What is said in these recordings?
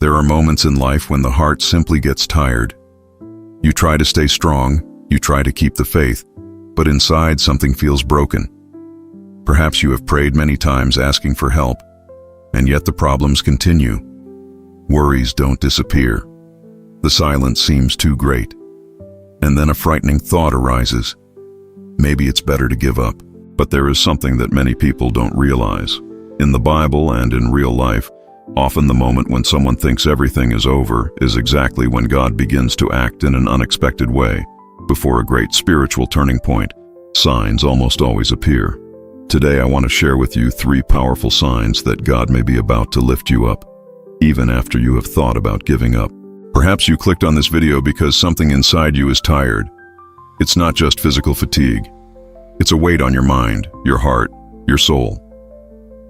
There are moments in life when the heart simply gets tired. You try to stay strong, you try to keep the faith, but inside something feels broken. Perhaps you have prayed many times asking for help, and yet the problems continue. Worries don't disappear. The silence seems too great. And then a frightening thought arises. Maybe it's better to give up. But there is something that many people don't realize. In the Bible and in real life, often the moment when someone thinks everything is over is exactly when God begins to act in an unexpected way. Before a great spiritual turning point, signs almost always appear. Today I want to share with you 3 powerful signs that God may be about to lift you up, even after you have thought about giving up. Perhaps you clicked on this video because something inside you is tired. It's not just physical fatigue. It's a weight on your mind, your heart, your soul.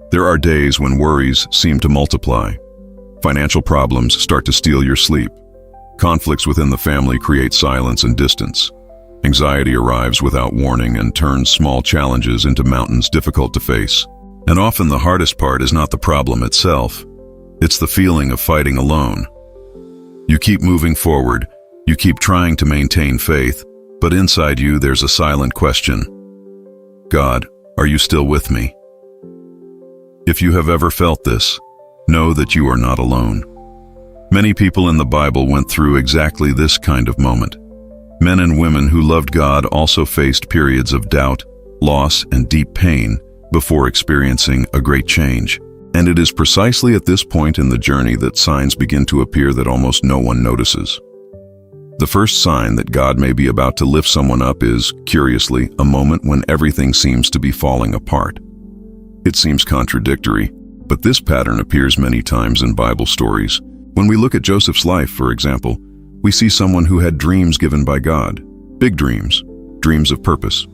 There are days when worries seem to multiply. Financial problems start to steal your sleep. Conflicts within the family create silence and distance. Anxiety arrives without warning and turns small challenges into mountains difficult to face. And often the hardest part is not the problem itself. It's the feeling of fighting alone. You keep moving forward, you keep trying to maintain faith, but inside you there's a silent question. God, are you still with me? If you have ever felt this, know that you are not alone. Many people in the Bible went through exactly this kind of moment. Men and women who loved God also faced periods of doubt, loss, and deep pain before experiencing a great change. And it is precisely at this point in the journey that signs begin to appear that almost no one notices. The first sign that God may be about to lift someone up is, curiously, a moment when everything seems to be falling apart. It seems contradictory, but this pattern appears many times in Bible stories. When we look at Joseph's life, for example, we see someone who had dreams given by God, big dreams, dreams of purpose.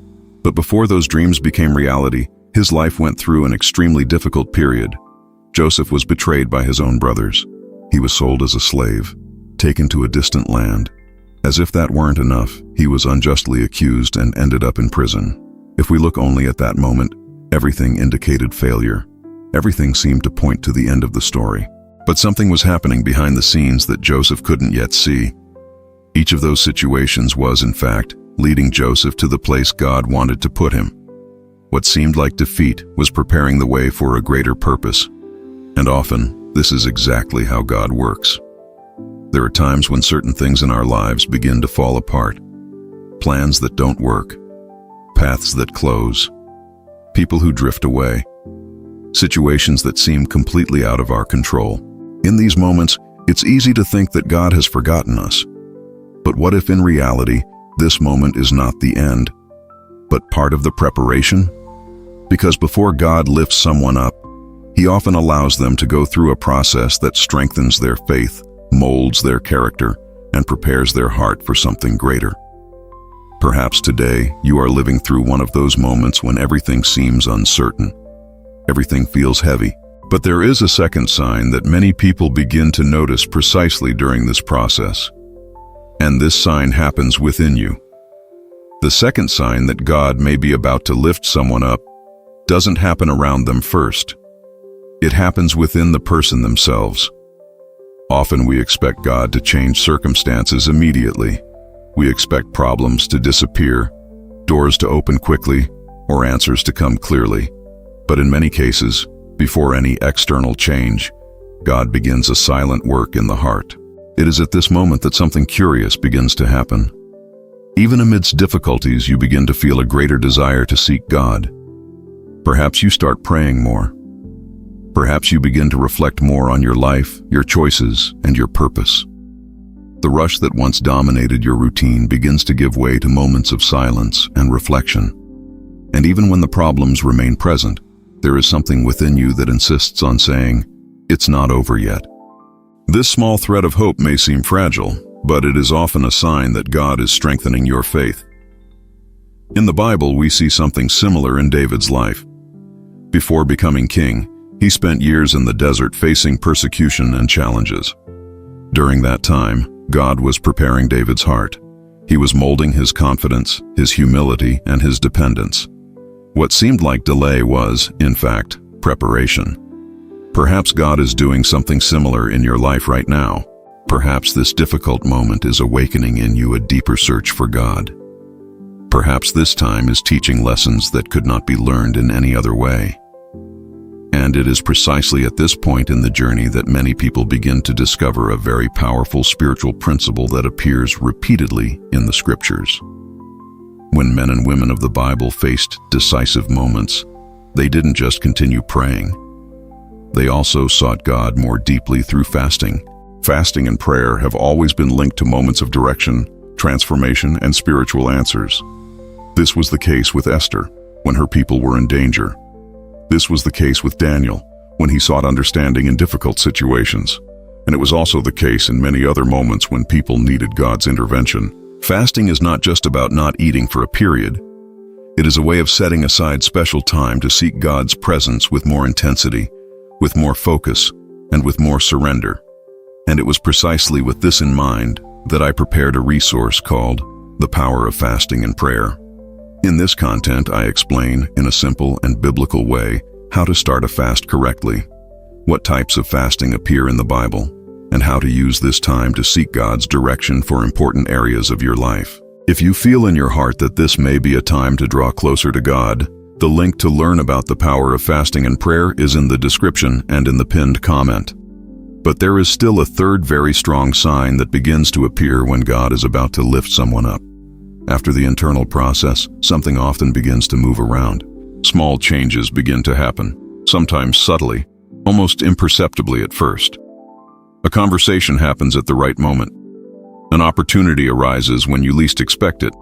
But before those dreams became reality, his life went through an extremely difficult period. Joseph was betrayed by his own brothers. He was sold as a slave, taken to a distant land. As if that weren't enough, he was unjustly accused and ended up in prison. If we look only at that moment, everything indicated failure. Everything seemed to point to the end of the story. But something was happening behind the scenes that Joseph couldn't yet see. Each of those situations was, in fact, leading Joseph to the place God wanted to put him. What seemed like defeat was preparing the way for a greater purpose. And often, this is exactly how God works. There are times when certain things in our lives begin to fall apart. Plans that don't work, paths that close, people who drift away, situations that seem completely out of our control. In these moments, it's easy to think that God has forgotten us. But what if in reality, this moment is not the end, but part of the preparation? Because before God lifts someone up, He often allows them to go through a process that strengthens their faith, molds their character, and prepares their heart for something greater. Perhaps today you are living through one of those moments when everything seems uncertain. Everything feels heavy. But there is a second sign that many people begin to notice precisely during this process. And this sign happens within you. The second sign that God may be about to lift someone up doesn't happen around them first. It happens within the person themselves. Often we expect God to change circumstances immediately. We expect problems to disappear, doors to open quickly, or answers to come clearly. But in many cases, before any external change, God begins a silent work in the heart. It is at this moment that something curious begins to happen. Even amidst difficulties, you begin to feel a greater desire to seek God. Perhaps you start praying more. Perhaps you begin to reflect more on your life, your choices, and your purpose. The rush that once dominated your routine begins to give way to moments of silence and reflection. And even when the problems remain present, there is something within you that insists on saying, "It's not over yet." This small thread of hope may seem fragile, but it is often a sign that God is strengthening your faith. In the Bible, we see something similar in David's life. Before becoming king, he spent years in the desert facing persecution and challenges. During that time, God was preparing David's heart. He was molding his confidence, his humility, and his dependence. What seemed like delay was, in fact, preparation. Perhaps God is doing something similar in your life right now. Perhaps this difficult moment is awakening in you a deeper search for God. Perhaps this time is teaching lessons that could not be learned in any other way. And it is precisely at this point in the journey that many people begin to discover a very powerful spiritual principle that appears repeatedly in the scriptures. When men and women of the Bible faced decisive moments, they didn't just continue praying. They also sought God more deeply through fasting. Fasting and prayer have always been linked to moments of direction, transformation, and spiritual answers. This was the case with Esther, when her people were in danger. This was the case with Daniel, when he sought understanding in difficult situations. And it was also the case in many other moments when people needed God's intervention. Fasting is not just about not eating for a period. It is a way of setting aside special time to seek God's presence with more intensity, with more focus, and with more surrender. And it was precisely with this in mind that I prepared a resource called The Power of Fasting and Prayer. In this content, I explain, in a simple and biblical way, how to start a fast correctly, what types of fasting appear in the Bible, and how to use this time to seek God's direction for important areas of your life. If you feel in your heart that this may be a time to draw closer to God, the link to learn about the power of fasting and prayer is in the description and in the pinned comment. But there is still a third very strong sign that begins to appear when God is about to lift someone up. After the internal process, something often begins to move around. Small changes begin to happen, sometimes subtly, almost imperceptibly at first. A conversation happens at the right moment. An opportunity arises when you least expect it.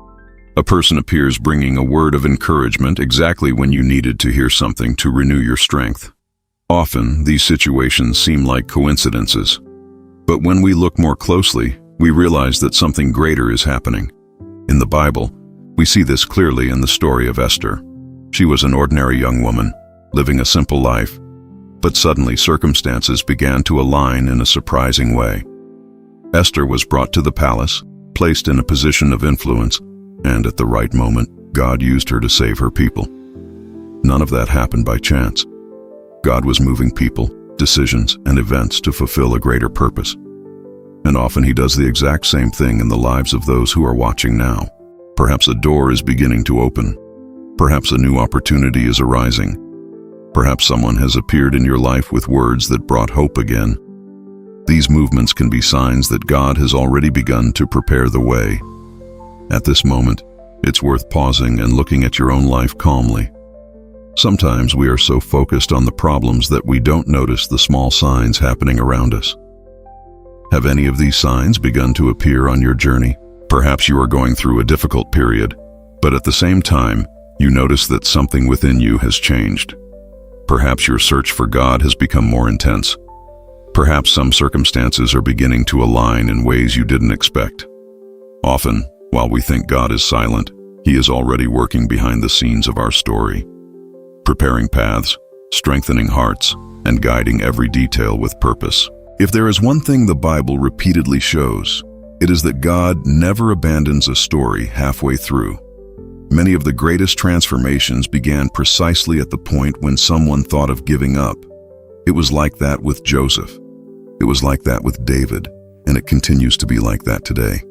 A person appears bringing a word of encouragement exactly when you needed to hear something to renew your strength. Often, these situations seem like coincidences. But when we look more closely, we realize that something greater is happening. In the Bible, we see this clearly in the story of Esther. She was an ordinary young woman, living a simple life, but suddenly circumstances began to align in a surprising way. Esther was brought to the palace, placed in a position of influence, and at the right moment, God used her to save her people. None of that happened by chance. God was moving people, decisions, and events to fulfill a greater purpose. And often He does the exact same thing in the lives of those who are watching now. Perhaps a door is beginning to open. Perhaps a new opportunity is arising. Perhaps someone has appeared in your life with words that brought hope again. These movements can be signs that God has already begun to prepare the way. At this moment, it's worth pausing and looking at your own life calmly. Sometimes we are so focused on the problems that we don't notice the small signs happening around us. Have any of these signs begun to appear on your journey? Perhaps you are going through a difficult period, but at the same time, you notice that something within you has changed. Perhaps your search for God has become more intense. Perhaps some circumstances are beginning to align in ways you didn't expect. Often, while we think God is silent, He is already working behind the scenes of our story, preparing paths, strengthening hearts, and guiding every detail with purpose. If there is one thing the Bible repeatedly shows, it is that God never abandons a story halfway through. Many of the greatest transformations began precisely at the point when someone thought of giving up. It was like that with Joseph. It was like that with David, and it continues to be like that today.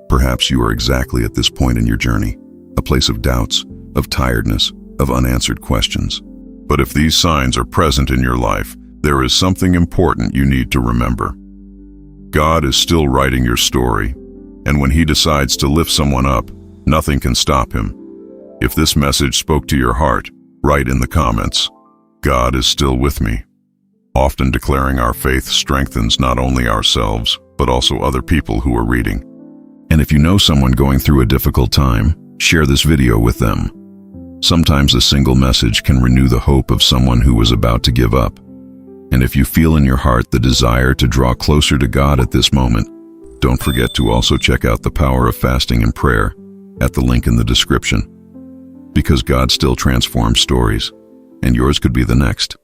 Perhaps you are exactly at this point in your journey, a place of doubts, of tiredness, of unanswered questions. But if these signs are present in your life, there is something important you need to remember. God is still writing your story, and when He decides to lift someone up, nothing can stop Him. If this message spoke to your heart, write in the comments, "God is still with me." Often declaring our faith strengthens not only ourselves, but also other people who are reading. And if you know someone going through a difficult time, share this video with them. Sometimes a single message can renew the hope of someone who was about to give up. And if you feel in your heart the desire to draw closer to God at this moment, don't forget to also check out the power of fasting and prayer at the link in the description. Because God still transforms stories, and yours could be the next.